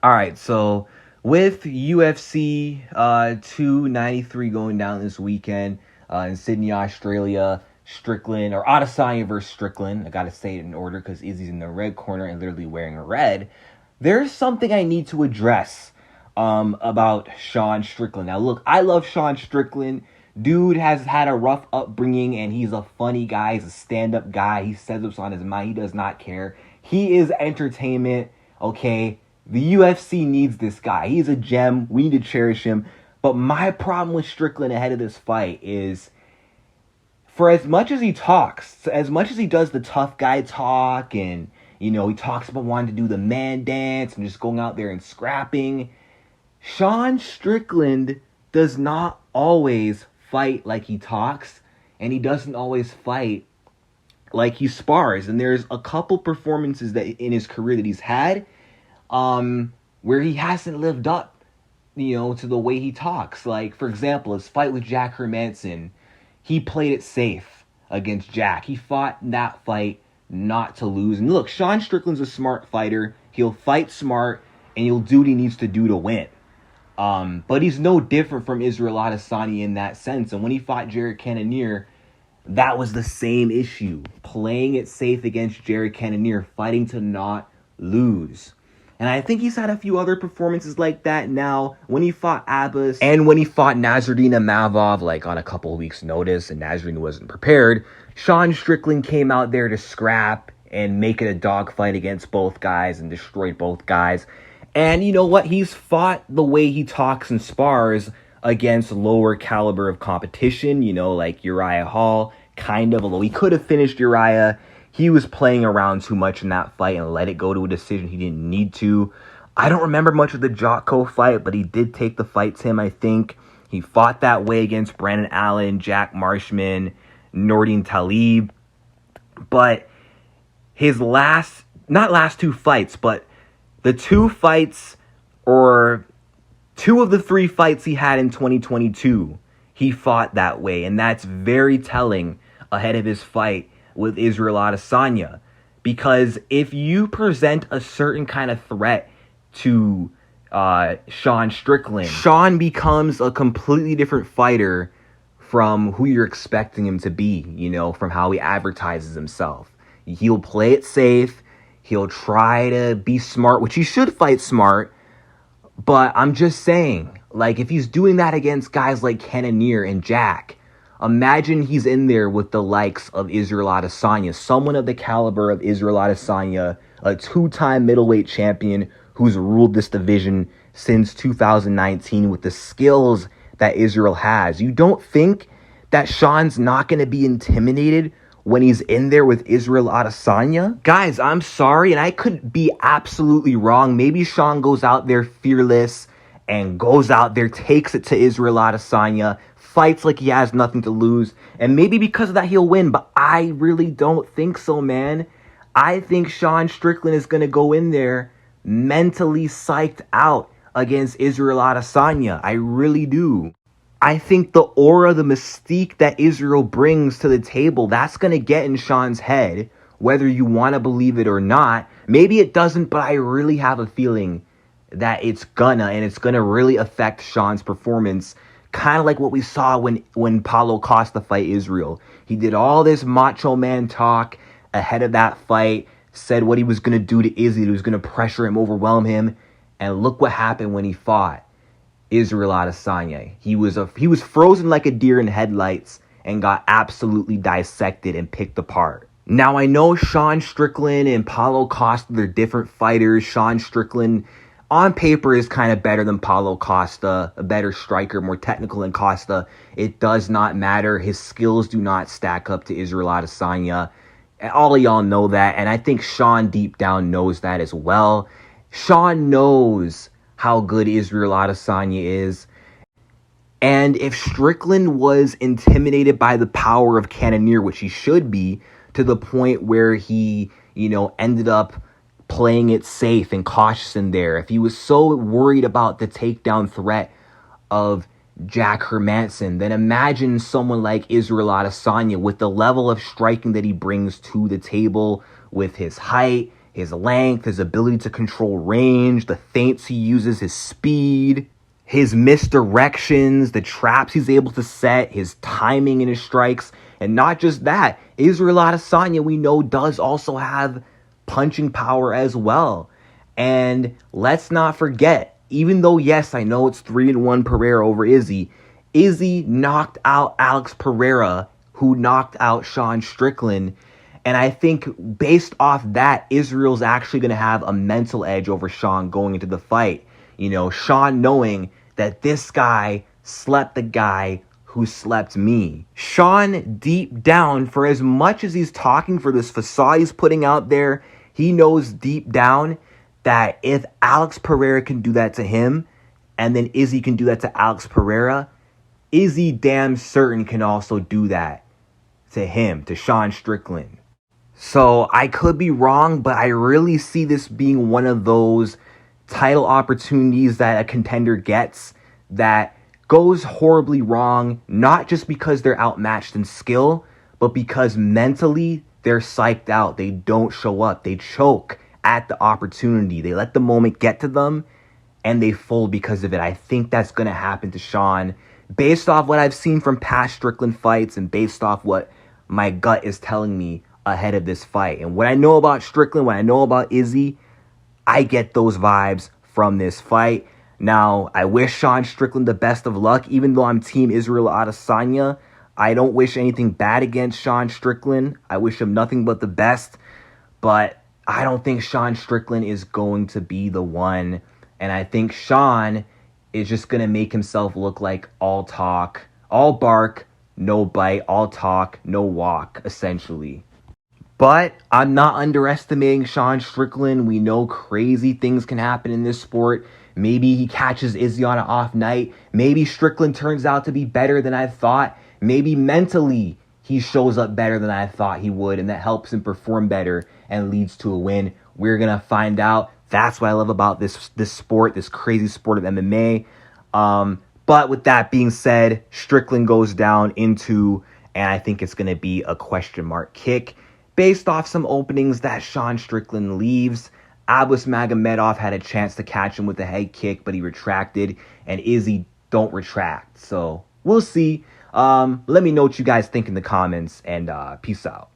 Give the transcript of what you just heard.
All right, so with UFC 293 going down this weekend in Sydney, Australia, Strickland, or Adesanya versus Strickland, I got to say it in order because Izzy's in the red corner and literally wearing red. There's something I need to address about Sean Strickland. Now, look, I love Sean Strickland. Dude has had a rough upbringing, and he's a funny guy. He's a stand-up guy. He says what's on his mind. He does not care. He is entertainment, okay? The UFC needs this guy. He's a gem. We need to cherish him. But my problem with Strickland ahead of this fight is, for as much as he talks, as much as he does the tough guy talk, and, he talks about wanting to do the man dance and just going out there and scrapping, Sean Strickland does not always fight like he talks, and he doesn't always fight like he spars. And there's a couple performances that in his career that he's had where he hasn't lived up, to the way he talks. Like, for example, his fight with Jack Hermanson, he played it safe against Jack. He fought that fight not to lose. And look, Sean Strickland's a smart fighter. He'll fight smart, and he'll do what he needs to do to win. But he's no different from Israel Adesanya in that sense. And when he fought Jared Cannonier, that was the same issue. Playing it safe against Jared Cannonier, fighting to not lose. And I think he's had a few other performances like that now. When he fought Abbas and when he fought Nasruddin Imavov, like on a couple of weeks' notice, and Nasruddin wasn't prepared, Sean Strickland came out there to scrap and make it a dogfight against both guys and destroyed both guys. And you know what? He's fought the way he talks and spars against lower caliber of competition, like Uriah Hall, kind of, although he could have finished Uriah. He was playing around too much in that fight and let it go to a decision he didn't need to. I don't remember much of the Jotko fight, but he did take the fight to him, I think. He fought that way against Brandon Allen, Jack Marshman, Nordin Talib. But his not last two fights, but the two fights, or two of the three fights he had in 2022, he fought that way. And that's very telling ahead of his fight with Israel Adesanya. Because if you present a certain kind of threat to Sean Strickland, Sean becomes a completely different fighter from who you're expecting him to be, from how he advertises himself. He'll play it safe. He'll try to be smart, which he should fight smart. But I'm just saying, like, if he's doing that against guys like Cannonier and Jack, imagine he's in there with the likes of Israel Adesanya, someone of the caliber of Israel Adesanya, a two-time middleweight champion who's ruled this division since 2019 with the skills that Israel has. You don't think that Sean's not going to be intimidated when he's in there with Israel Adesanya? Guys, I'm sorry, and I could be absolutely wrong. Maybe Sean goes out there fearless and goes out there, takes it to Israel Adesanya, fights like he has nothing to lose, and maybe because of that he'll win, but I really don't think so, man. I think Sean Strickland is going to go in there mentally psyched out against Israel Adesanya. I really do. I think the aura, the mystique that Israel brings to the table, that's going to get in Sean's head, whether you want to believe it or not. Maybe it doesn't, but I really have a feeling that it's gonna really affect Sean's performance. Kind of like what we saw when Paulo Costa fight Israel. He did all this macho man talk ahead of that fight, said what he was going to do to Izzy, he was going to pressure him, overwhelm him, and look what happened when he fought Israel Adesanya. He was frozen like a deer in headlights and got absolutely dissected and picked apart. Now, I know Sean Strickland and Paulo Costa, they're different fighters. Sean Strickland, on paper, is kind of better than Paulo Costa, a better striker, more technical than Costa. It does not matter. His skills do not stack up to Israel Adesanya. All of y'all know that, and I think Sean deep down knows that as well. Sean knows how good Israel Adesanya is. And if Strickland was intimidated by the power of Cannonier, which he should be, to the point where he, ended up playing it safe and cautious in there, if he was so worried about the takedown threat of Jack Hermanson, then imagine someone like Israel Adesanya with the level of striking that he brings to the table, with his height, his length, his ability to control range, the feints he uses, his speed, his misdirections, the traps he's able to set, his timing in his strikes. And not just that, Israel Adesanya, we know, does also have punching power as well. And let's not forget, even though, yes, I know it's 3-1 Pereira over Izzy knocked out Alex Pereira, who knocked out Sean Strickland. And I think based off that, Israel's actually going to have a mental edge over Sean going into the fight. You know, Sean knowing that this guy slept the guy who slept me. Sean, deep down, for as much as he's talking for this facade he's putting out there, he knows deep down that if Alex Pereira can do that to him, and then Izzy can do that to Alex Pereira, Izzy damn certain can also do that to him, to Sean Strickland. So I could be wrong, but I really see this being one of those title opportunities that a contender gets that goes horribly wrong, not just because they're outmatched in skill, but because mentally they're psyched out. They don't show up. They choke at the opportunity. They let the moment get to them and they fold because of it. I think that's going to happen to Sean based off what I've seen from past Strickland fights and based off what my gut is telling me ahead of this fight. And what I know about Strickland, what I know about Izzy, I get those vibes from this fight. Now, I wish Sean Strickland the best of luck. Even though I'm Team Israel Adesanya, I don't wish anything bad against Sean Strickland. I wish him nothing but the best. But I don't think Sean Strickland is going to be the one. And I think Sean is just going to make himself look like all talk, all bark, no bite, all talk, no walk, essentially. But I'm not underestimating Sean Strickland. We know crazy things can happen in this sport. Maybe he catches Izzy on an off night. Maybe Strickland turns out to be better than I thought. Maybe mentally he shows up better than I thought he would, and that helps him perform better and leads to a win. We're going to find out. That's what I love about this sport, this crazy sport of MMA. But with that being said, Strickland goes down into, and I think it's going to be a question mark kick based off some openings that Sean Strickland leaves. Abus Magomedov had a chance to catch him with a head kick, but he retracted, and Izzy don't retract. So we'll see. Let me know what you guys think in the comments, and peace out.